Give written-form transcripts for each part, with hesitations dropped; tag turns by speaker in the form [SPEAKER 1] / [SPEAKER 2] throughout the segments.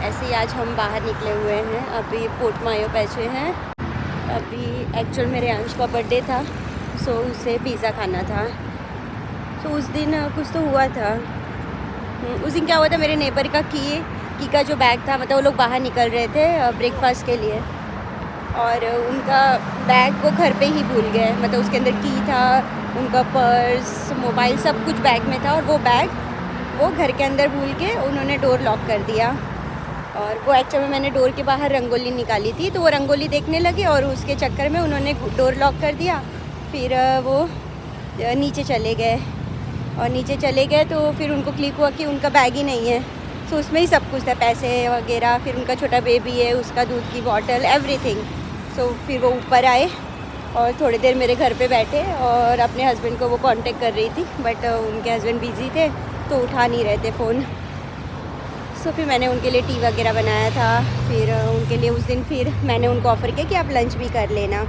[SPEAKER 1] ऐसे ही आज हम बाहर निकले हुए हैं। अभी पोर्ट मायो पहुँचे हैं। अभी एक्चुअल में रियांश का बर्थडे था, सो उसे पिज़्ज़ा खाना था। तो उस दिन कुछ तो हुआ था। उस दिन क्या हुआ था, मेरे नेबर का की का जो बैग था, मतलब वो लोग बाहर निकल रहे थे ब्रेकफास्ट के लिए, और उनका बैग वो घर पे ही भूल गए। मतलब उसके अंदर की था, उनका पर्स, मोबाइल, सब कुछ बैग में था, और वो बैग वो घर के अंदर भूल के उन्होंने डोर लॉक कर दिया। और वो एक्चुअली में मैंने डोर के बाहर रंगोली निकाली थी, तो वो रंगोली देखने लगे और उसके चक्कर में उन्होंने डोर लॉक कर दिया। फिर वो नीचे चले गए, और नीचे चले गए तो फिर उनको क्लिक हुआ कि उनका बैग ही नहीं है। सो उसमें ही सब कुछ था, पैसे वगैरह, फिर उनका छोटा बेबी है, उसका दूध की बॉटल, एवरीथिंग। सो फिर वो ऊपर आए और थोड़ी देर मेरे घर पे बैठे, और अपने हस्बैंड को वो कांटेक्ट कर रही थी, बट उनके हस्बैंड बिज़ी थे तो उठा नहीं रहे थे फ़ोन। सो फिर मैंने उनके लिए टी वगैरह बनाया था। फिर उनके लिए उस दिन फिर मैंने उनको ऑफ़र किया कि आप लंच भी कर लेना।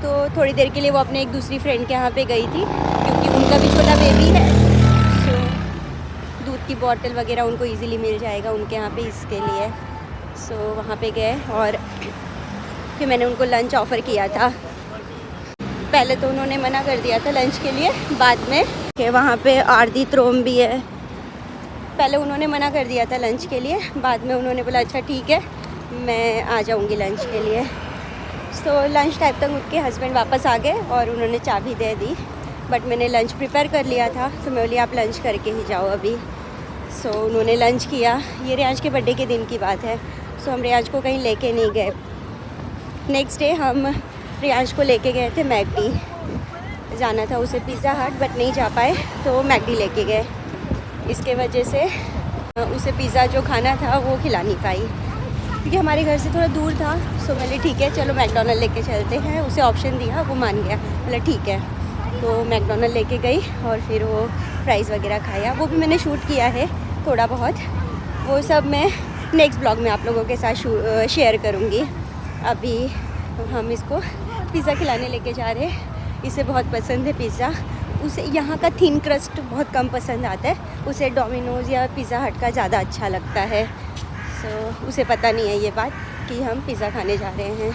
[SPEAKER 1] तो थोड़ी देर के लिए वो अपने एक दूसरी फ्रेंड के यहाँ पे गई थी, क्योंकि उनका भी छोटा बेबी है। सो दूध की बॉटल वगैरह उनको इजीली मिल जाएगा उनके यहाँ पे, इसके लिए। सो वहाँ पे गए और फिर मैंने उनको लंच ऑफ़र किया था। पहले तो उन्होंने मना कर दिया था लंच के लिए, बाद में कि वहाँ पे आरती त्रोम भी है। पहले उन्होंने मना कर दिया था लंच के लिए, बाद में उन्होंने बोला अच्छा ठीक है, मैं आ जाऊँगी लंच के लिए। सो लंच टाइम तक उनके हस्बैंड वापस आ गए और उन्होंने चाबी दे दी, बट मैंने लंच प्रिपेयर कर लिया था, तो मैं बोली आप लंच करके ही जाओ अभी। सो उन्होंने लंच किया। ये रियांश के बर्थडे के दिन की बात है। सो हम रियांश को कहीं लेके नहीं गए। नेक्स्ट डे हम रियांश को लेके गए थे मैकडी। जाना था उसे पिज़्ज़ा हट, बट नहीं जा पाए, तो मैकडी लेके गए। इसके वजह से उसे पिज़्ज़ा जो खाना था वो खिला नहीं पाई, क्योंकि हमारे घर से थोड़ा दूर था। सो मैंने ठीक है चलो मैकडॉनल्ड लेके चलते हैं, उसे ऑप्शन दिया, वो मान गया, बोला ठीक है। तो मैकडॉनल्ड लेके गई और फिर वो फ्राइज़ वगैरह खाया। वो भी मैंने शूट किया है थोड़ा बहुत, वो सब मैं नेक्स्ट ब्लॉग में आप लोगों के साथ शेयर करूँगी। अभी हम इसको पिज़्ज़ा खिलाने लेके जा रहे हैं। इसे बहुत पसंद है पिज़्ज़ा। उसे यहाँ का थिन क्रस्ट बहुत कम पसंद आता है, उसे डोमिनोज़ या पिज़्ज़ा हट का ज़्यादा अच्छा लगता है। सो उसे पता नहीं है ये बात कि हम पिज़्ज़ा खाने जा रहे हैं,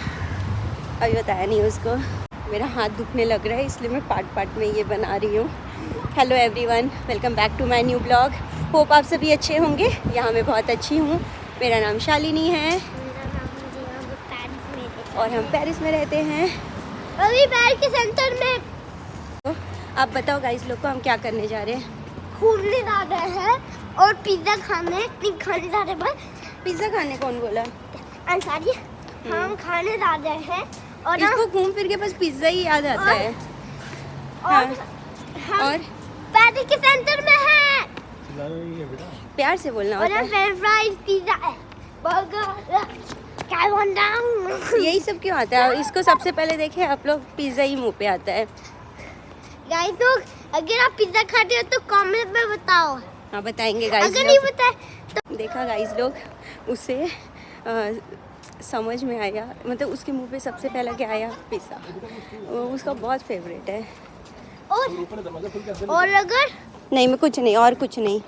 [SPEAKER 1] अभी बताया नहीं उसको। मेरा हाथ दुखने लग रहा है, इसलिए मैं पार्ट पार्ट में ये बना रही हूँ। Hello everyone, welcome back to my new blog. Hope आप सभी अच्छे होंगे। यहाँ मैं बहुत अच्छी हूँ। मेरा नाम शालिनी है और हम पेरिस में रहते हैं,
[SPEAKER 2] अभी पेरिस के सेंटर में।
[SPEAKER 1] तो आप बताओ गाइस लोग को हम क्या करने जा रहे हैं?
[SPEAKER 2] घूमने जा रहे हैं और पिज़्ज़ा खाने जा रहे हैं।
[SPEAKER 1] पिज़्ज़ा खाने कौन बोला?
[SPEAKER 2] अंसारी, हम खाने जा रहे हैं और
[SPEAKER 1] इसको घूम फिर के बस पिज़्ज़ा ही याद आता है। और
[SPEAKER 2] पेरिस के सेंटर में है।
[SPEAKER 1] प्यार से बोलना
[SPEAKER 2] और
[SPEAKER 1] होता है।
[SPEAKER 2] फ्रेंच फ्राइज, पिज़्ज़ा, बर्गर, क्या बोल रहा हूँ,
[SPEAKER 1] यही सब क्यों आता है? इसको सबसे पहले देखे आप लोग, पिज़्ज़ा ही मुंह पे आता है।
[SPEAKER 2] गाइस लोग, अगर आप पिज़्ज़ा खाते हो तो कमेंट में बताओ।
[SPEAKER 1] हाँ बताएंगे गाइस
[SPEAKER 2] अगर नहीं
[SPEAKER 1] लोग।
[SPEAKER 2] बताए तो
[SPEAKER 1] देखा गाइस लोग, उसे समझ में आया, मतलब उसके मुंह पे सबसे पहला क्या आया? पिज़्ज़ा। वो उसका बहुत फेवरेट है।
[SPEAKER 2] और अगर
[SPEAKER 1] नहीं, मैं कुछ नहीं, और कुछ नहीं।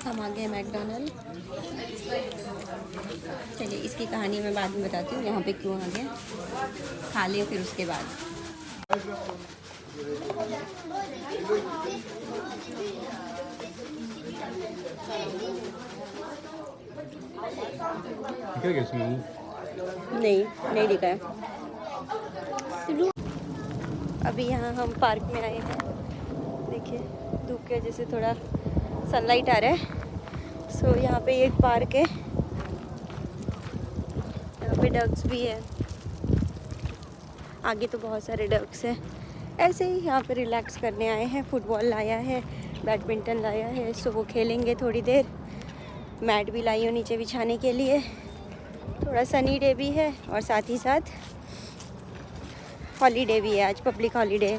[SPEAKER 1] हम आ गए मैकडॉनल्ड। चलिए इसकी कहानी मैं बाद में बताती हूँ, यहाँ पे क्यों आ गए, खा लें फिर उसके बाद। नहीं दिखा है। अभी यहाँ हम पार्क में आए हैं। देखिए धूप की वजह से थोड़ा सनलाइट आ रहा है। सो यहाँ पे एक पार्क है, यहाँ पे डक्स भी है। आगे तो बहुत सारे डक्स हैं। ऐसे ही यहाँ पे रिलैक्स करने आए हैं। फुटबॉल लाया है, बैडमिंटन लाया है, सो वो खेलेंगे थोड़ी देर। मैट भी लाई हूँ नीचे बिछाने के लिए। थोड़ा सनी डे भी है और साथ ही साथ हॉलीडे भी है, आज पब्लिक हॉलीडे।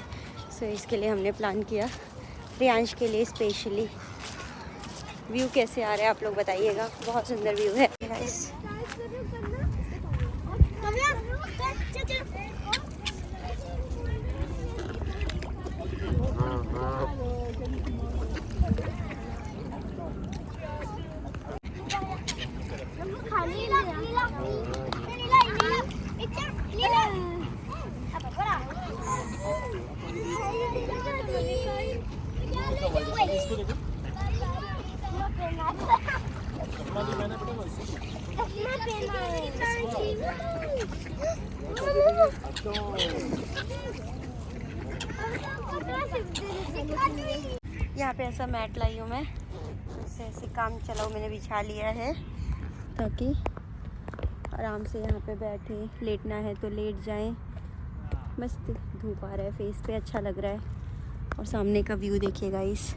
[SPEAKER 1] सो इसके लिए हमने प्लान किया, रियांश के लिए स्पेशली। व्यू कैसे आ रहा है आप लोग बताइएगा, बहुत सुंदर व्यू है। यहाँ पे ऐसा मैट लाई हूँ मैं, इससे ऐसे काम चलाओ मैंने बिछा लिया है ताकि आराम से यहाँ पे बैठे, लेटना है तो लेट जाएं। मस्त धूप आ रहा है फेस पे, अच्छा लग रहा है। और सामने का व्यू देखिए गाइस,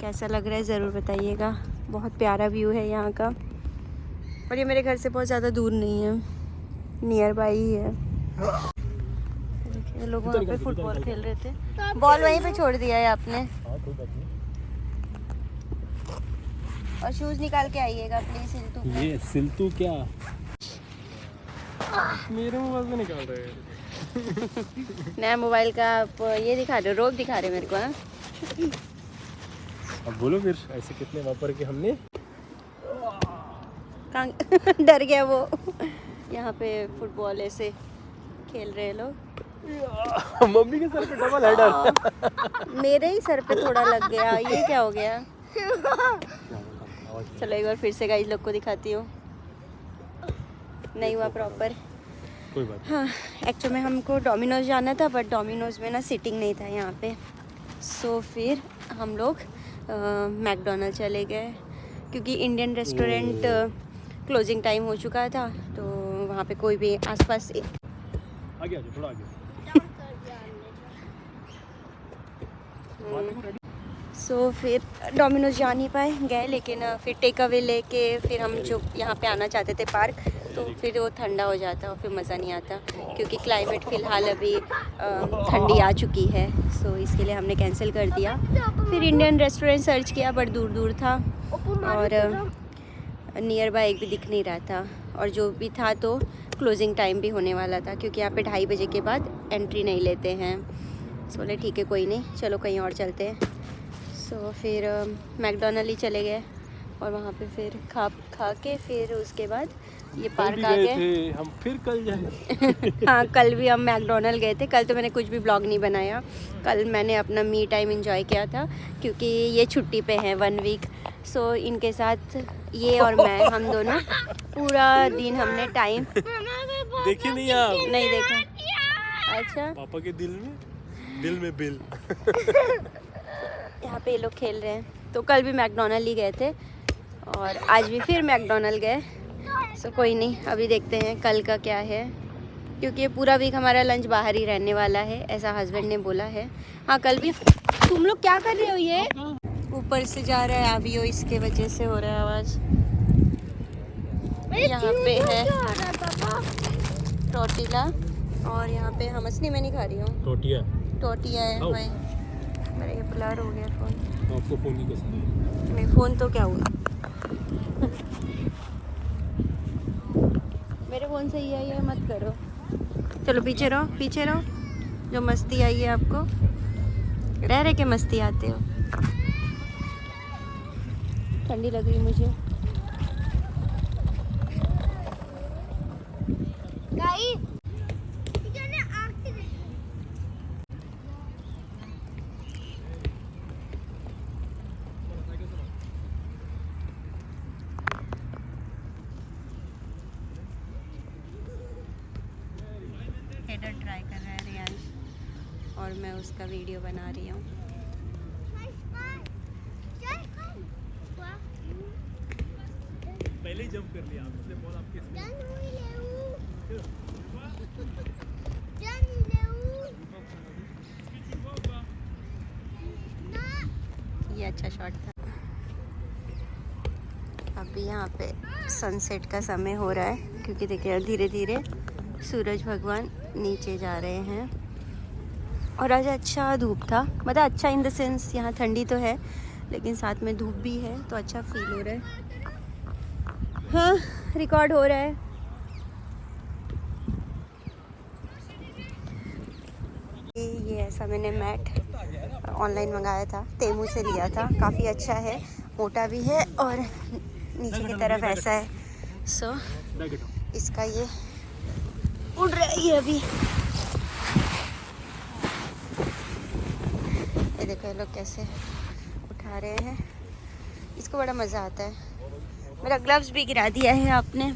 [SPEAKER 1] कैसा लग रहा है ज़रूर बताइएगा। बहुत प्यारा व्यू है यहाँ का, और ये मेरे घर से बहुत ज़्यादा दूर नहीं है, नियर बाई ही है। देखिए लोग वहाँ पे फुटबॉल खेल रहे थे, बॉल वहीं पे छोड़ दिया है आपने। और शूज़ निकाल के आइएगा प्लीज़ सिल्तू।
[SPEAKER 3] ये सिल्तू क्या मेरे मोबाइल में निकाल रहे हैं।
[SPEAKER 1] नया मोबाइल का आप ये दिखा रहे हो, रोब दिखा रहे हो मेरे को। हाँ
[SPEAKER 3] अब बोलो फिर ऐसे कितने वापर के हमने।
[SPEAKER 1] कहाँ डर गया वो। यहाँ पे फुटबॉल ऐसे खेल रहे हैं लोग।
[SPEAKER 3] मम्मी के सर पे डबल हेडर।
[SPEAKER 1] मेरे ही सर पे थोड़ा लग गया, ये क्या हो गया। चलो एक बार फिर से गाइस लोग को दिखाती हूँ, नहीं हुआ प्रॉपर।
[SPEAKER 3] कोई बात।
[SPEAKER 1] हाँ एक्चुअली में हमको डोमिनोज जाना था, बट डोमिनोज में ना सीटिंग नहीं था यहाँ पे। सो फिर हम लोग मैकडोनल्ड चले गए, क्योंकि इंडियन रेस्टोरेंट क्लोजिंग टाइम हो चुका था, तो वहाँ पे कोई भी आसपास।
[SPEAKER 3] आगे आ जाओ, थोड़ा आगे।
[SPEAKER 1] सो फिर डोमिनोज जा नहीं पाए, गए, लेकिन फिर टेक अवे लेके फिर हम जो यहाँ पे आना चाहते थे पार्क, तो फिर वो ठंडा हो जाता और फिर मज़ा नहीं आता, क्योंकि क्लाइमेट फ़िलहाल अभी ठंडी आ चुकी है। सो इसके लिए हमने कैंसिल कर दिया। फिर इंडियन रेस्टोरेंट सर्च किया, बट दूर दूर था और नियर बाय एक भी दिख नहीं रहा था, और जो भी था तो क्लोजिंग टाइम भी होने वाला था, क्योंकि यहाँ पे 2:30 बजे के बाद एंट्री नहीं लेते हैं। सो बोले ठीक है कोई नहीं, चलो कहीं और चलते हैं। सो फिर मैकडोनल्ड ही चले गए, और वहाँ पे फिर खा के फिर उसके बाद ये पार्क आ गए।
[SPEAKER 3] हम फिर कल जाएंगे।
[SPEAKER 1] हाँ कल भी हम मैकडोनल्ड गए थे। कल तो मैंने कुछ भी ब्लॉग नहीं बनाया, कल मैंने अपना मी टाइम एंजॉय किया था, क्योंकि ये छुट्टी पे हैं 1 वीक। सो इनके साथ ये और मैं, हम दोनों पूरा दिन हमने टाइम
[SPEAKER 3] देखिए नहीं आप?
[SPEAKER 1] नहीं देखा। अच्छा
[SPEAKER 3] पापा के दिल में बिल।
[SPEAKER 1] यहाँ पे ये लोग खेल रहे हैं। तो कल भी मैकडोनल्ड ही गए थे, और आज भी फिर मैकडोनल्ड गए। सो कोई नहीं, अभी देखते हैं कल का क्या है, क्योंकि ये पूरा वीक हमारा लंच बाहर ही रहने वाला है, ऐसा हस्बैंड ने बोला है। हाँ कल भी। तुम लोग क्या कर रहे हो? ये ऊपर से जा रहा है अभी, वो इसके वजह से हो रहा है आवाज़। यहाँ पे है टोटीला, और यहाँ पे हम असली में नहीं खा रही हूँ, टोटिया है भाई। मेरा ये ब्लर हो गया फ़ोन।
[SPEAKER 3] आपको फोन नहीं कर सकते।
[SPEAKER 1] नहीं फ़ोन तो क्या हुआ, मेरे फ़ोन से ही आई है, मत करो। चलो पीछे रहो, पीछे रहो। जो मस्ती आई है आपको, रह रहे के मस्ती आते हो। ठंडी लग रही मुझे। हेडर ट्राई कर रहा है रियांश, और मैं उसका वीडियो बना रही हूँ।
[SPEAKER 3] पहले ही जंप कर लिया आपने, बॉल आपके
[SPEAKER 1] ये अच्छा शॉट था। अभी यहाँ पे सनसेट का समय हो रहा है, क्योंकि देखिए धीरे धीरे सूरज भगवान नीचे जा रहे हैं। और आज अच्छा धूप था, मतलब अच्छा इन द सेंस यहाँ ठंडी तो है, लेकिन साथ में धूप भी है, तो अच्छा फील हो रहा है। हाँ रिकॉर्ड हो रहा है। ये ऐसा मैंने मैट ऑनलाइन मंगाया था, तेमू से लिया था, काफ़ी अच्छा है, मोटा भी है और नीचे की तरफ ऐसा है। सो इसका ये उड़ रही है अभी। ये देखो ये लोग कैसे उठा रहे हैं, इसको बड़ा मज़ा आता है। मेरा ग्लव्स भी गिरा दिया है आपने।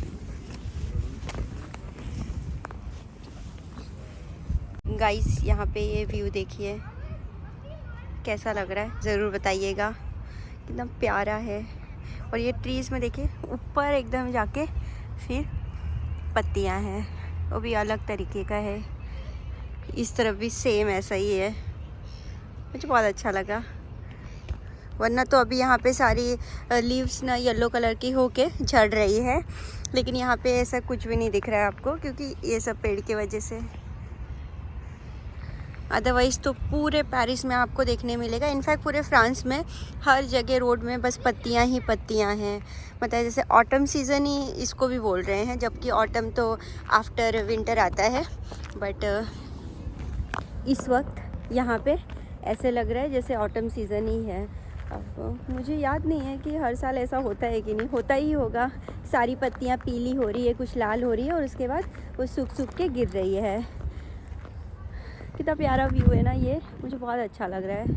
[SPEAKER 1] गाइस यहाँ पे ये व्यू देखिए कैसा लग रहा है, ज़रूर बताइएगा। कितना प्यारा है। और ये ट्रीज़ में देखिए ऊपर एकदम जाके फिर पत्तियाँ हैं, वो भी अलग तरीके का है। इस तरफ भी सेम ऐसा ही है, मुझे बहुत अच्छा लगा। वरना तो अभी यहाँ पे सारी लीव्स ना येलो कलर की होके झड़ रही है, लेकिन यहाँ पे ऐसा कुछ भी नहीं दिख रहा है आपको, क्योंकि ये सब पेड़ की वजह से। अदरवाइज़ तो पूरे पेरिस में आपको देखने मिलेगा, इनफैक्ट पूरे फ्रांस में हर जगह रोड में बस पत्तियाँ ही पत्तियाँ हैं। मतलब जैसे ऑटम सीज़न ही इसको भी बोल रहे हैं, जबकि ऑटम तो आफ्टर विंटर आता है। बट इस वक्त यहाँ पे ऐसे लग रहा है जैसे ऑटम सीज़न ही है। अब मुझे याद नहीं है कि हर साल ऐसा होता है कि नहीं, होता ही होगा। सारी पत्तियाँ पीली हो रही है, कुछ लाल हो रही है और उसके बाद वो सूख सूख के गिर रही है। कितना प्यारा व्यू है ना ये, मुझे बहुत अच्छा लग रहा है।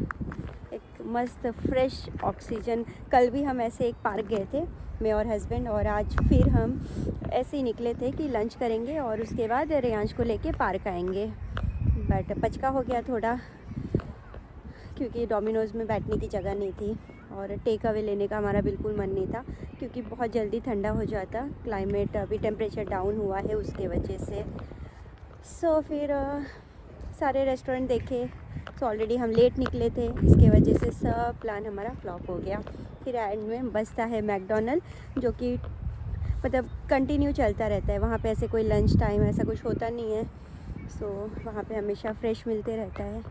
[SPEAKER 1] एक मस्त फ्रेश ऑक्सीजन। कल भी हम ऐसे एक पार्क गए थे, मैं और हस्बैंड, और आज फिर हम ऐसे ही निकले थे कि लंच करेंगे और उसके बाद रेयांश को लेके पार्क आएंगे। बट पचका हो गया थोड़ा, क्योंकि डोमिनोज़ में बैठने की जगह नहीं थी और टेक अवे लेने का हमारा बिल्कुल मन नहीं था, क्योंकि बहुत जल्दी ठंडा हो जाता। क्लाइमेट अभी टेम्परेचर डाउन हुआ है उसके वजह से। सो फिर सारे रेस्टोरेंट देखे, तो ऑलरेडी हम लेट निकले थे, इसके वजह से सब प्लान हमारा फ्लॉप हो गया। फिर एंड में बचता है मैकडोनल्ड, जो कि मतलब कंटिन्यू चलता रहता है। वहाँ पे ऐसे कोई लंच टाइम ऐसा कुछ होता नहीं है, सो वहाँ पे हमेशा फ्रेश मिलते रहता है।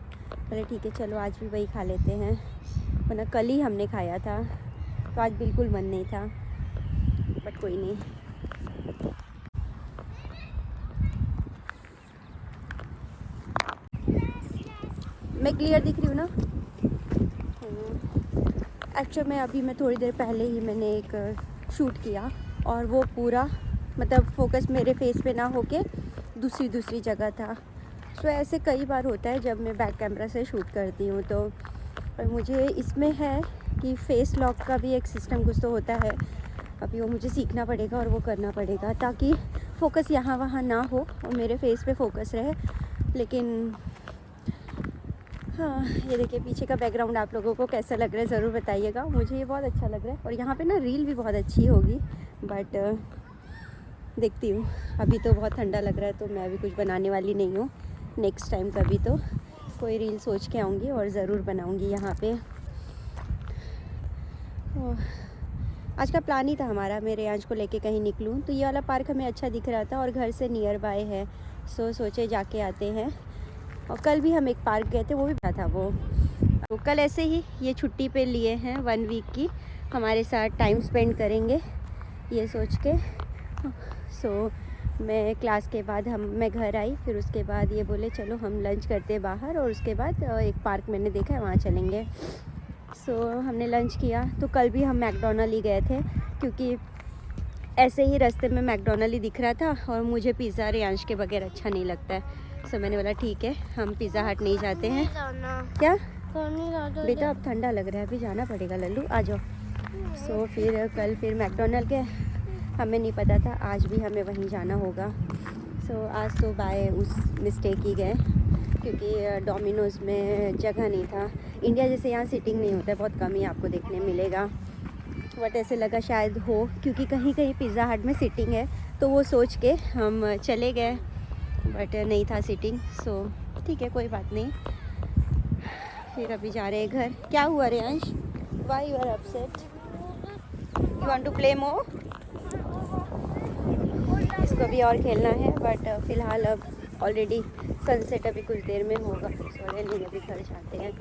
[SPEAKER 1] अरे ठीक है चलो आज भी वही खा लेते हैं, वरना कल ही हमने खाया था, तो आज बिल्कुल मन नहीं था, बट कोई नहीं। मैं क्लियर दिख रही हूँ ना? एक्चुअली मैं थोड़ी देर पहले ही मैंने एक शूट किया और वो पूरा मतलब फोकस मेरे फेस पे ना होके दूसरी जगह था। सो ऐसे कई बार होता है जब मैं बैक कैमरा से शूट करती हूँ, तो और मुझे इसमें है कि फेस लॉक का भी एक सिस्टम कुछ तो होता है। अभी वो मुझे सीखना पड़ेगा और वो करना पड़ेगा, ताकि फोकस यहाँ वहाँ ना हो और मेरे फेस पे फोकस रहे। लेकिन हाँ, ये देखिए पीछे का बैकग्राउंड आप लोगों को कैसा लग रहा है ज़रूर बताइएगा। मुझे ये बहुत अच्छा लग रहा है और यहाँ पे ना रील भी बहुत अच्छी होगी, बट देखती हूँ। अभी तो बहुत ठंडा लग रहा है, तो मैं अभी कुछ बनाने वाली नहीं हूँ। नेक्स्ट टाइम कभी तो कोई रील सोच के आऊँगी और ज़रूर बनाऊँगी यहाँ पे। आज का प्लान ही था हमारा, मेरे रेयांश को लेके कहीं निकलूँ, तो ये वाला पार्क हमें अच्छा दिख रहा था और घर से नियर बाय है, सो सोचे जाके आते हैं। और कल भी हम एक पार्क गए थे, वो भी था वो। तो कल ऐसे ही ये छुट्टी पे लिए हैं 1 वीक की, हमारे साथ टाइम स्पेंड करेंगे ये सोच के। सो मैं क्लास के बाद मैं घर आई, फिर उसके बाद ये बोले चलो हम लंच करते बाहर, और उसके बाद एक पार्क मैंने देखा है वहाँ चलेंगे। सो हमने लंच किया। तो कल भी हम मैकडोनल्ड ही गए थे, क्योंकि ऐसे ही रास्ते में मैकडोनल्ड ही दिख रहा था और मुझे पिज़्ज़ा रेयांश के बगैर अच्छा नहीं लगता है। सो मैंने बोला ठीक है हम पिज़्ज़ा हट नहीं जाते हैं। क्या बेटा अब ठंडा लग रहा है, अभी जाना पड़ेगा लल्लू, आ जाओ। सो फिर कल फिर मैकडोनल्ड गए, हमें नहीं पता था आज भी हमें वहीं जाना होगा। सो आज तो बाय उस मिस्टेक ही गए, क्योंकि डोमिनोज़ में जगह नहीं था। इंडिया जैसे यहाँ सीटिंग नहीं होता है, बहुत कम ही आपको देखने मिलेगा। बट ऐसे लगा शायद हो, क्योंकि कहीं कहीं पिज़्ज़ा हट में सीटिंग है, तो वो सोच के हम चले गए, बट नहीं था सीटिंग। सो ठीक है कोई बात नहीं। फिर अभी जा रहे हैं घर। क्या हुआ Reyansh, why you are upset, you want to play more? इसको भी और खेलना है, बट फ़िलहाल अब ऑलरेडी सनसेट अभी कुछ देर में होगा, सो नहीं अभी घर जाते हैं।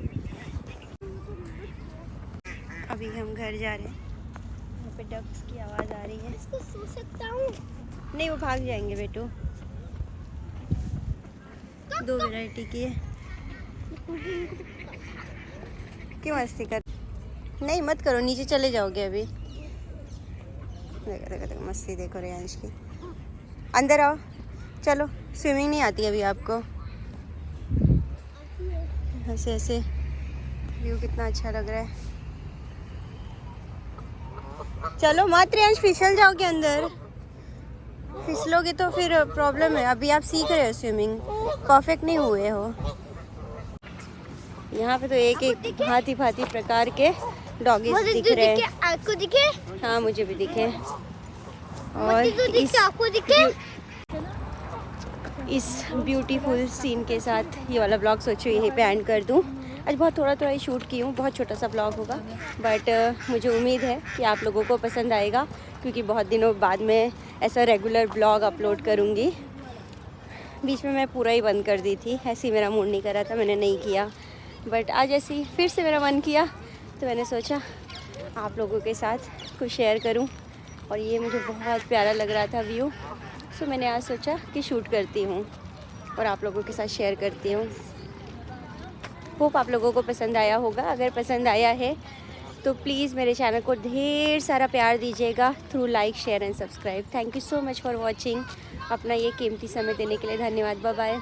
[SPEAKER 1] अभी हम घर जा रहे हैं। यहाँ पे डक्स की आवाज़ आ रही है।
[SPEAKER 2] इसको सो सकता हूँ?
[SPEAKER 1] नहीं वो भाग जाएंगे बेटू, 2 वैरायटी की है। क्यों मस्ती कर, नहीं मत करो, नीचे चले जाओगे अभी। देखो देखो देखो मस्ती देखो रेयांश की। अंदर आओ, चलो। स्विमिंग नहीं आती अभी आपको? ऐसे ऐसे व्यू कितना अच्छा लग रहा है। चलो मत रेयांश, फिसल जाओगे अंदर। फिसलोगे तो फिर प्रॉब्लम है। अभी आप सीख रहे हो स्विमिंग, परफेक्ट नहीं हुए हो। यहाँ पे तो एक एक भांति भांति प्रकार के डॉगीज दिख रहे हैं।
[SPEAKER 2] आपको दिखे?
[SPEAKER 1] हाँ मुझे भी दिखे। और
[SPEAKER 2] आपको दिखे?
[SPEAKER 1] इस ब्यूटीफुल सीन के साथ ये वाला ब्लॉग सोचो यहीं पे एंड कर दूँ। आज बहुत थोड़ा ही शूट की हूँ, बहुत छोटा सा ब्लॉग होगा, बट मुझे उम्मीद है कि आप लोगों को पसंद आएगा, क्योंकि बहुत दिनों बाद मैं ऐसा रेगुलर ब्लॉग अपलोड करूँगी। बीच में मैं पूरा ही बंद कर दी थी, ऐसे ही मेरा मूड नहीं कर रहा था, मैंने नहीं किया। बट आज ऐसे ही फिर से मेरा मन किया तो मैंने सोचा आप लोगों के साथ कुछ शेयर करूं। और ये मुझे बहुत प्यारा लग रहा था व्यू, सो मैंने आज सोचा कि शूट करती हूँ और आप लोगों के साथ शेयर करती हूँ। होप आप लोगों को पसंद आया होगा। अगर पसंद आया है तो प्लीज़ मेरे चैनल को ढेर सारा प्यार दीजिएगा through like, share and subscribe. Thank you so much for watching. अपना ये कीमती समय देने के लिए धन्यवाद। Bye bye.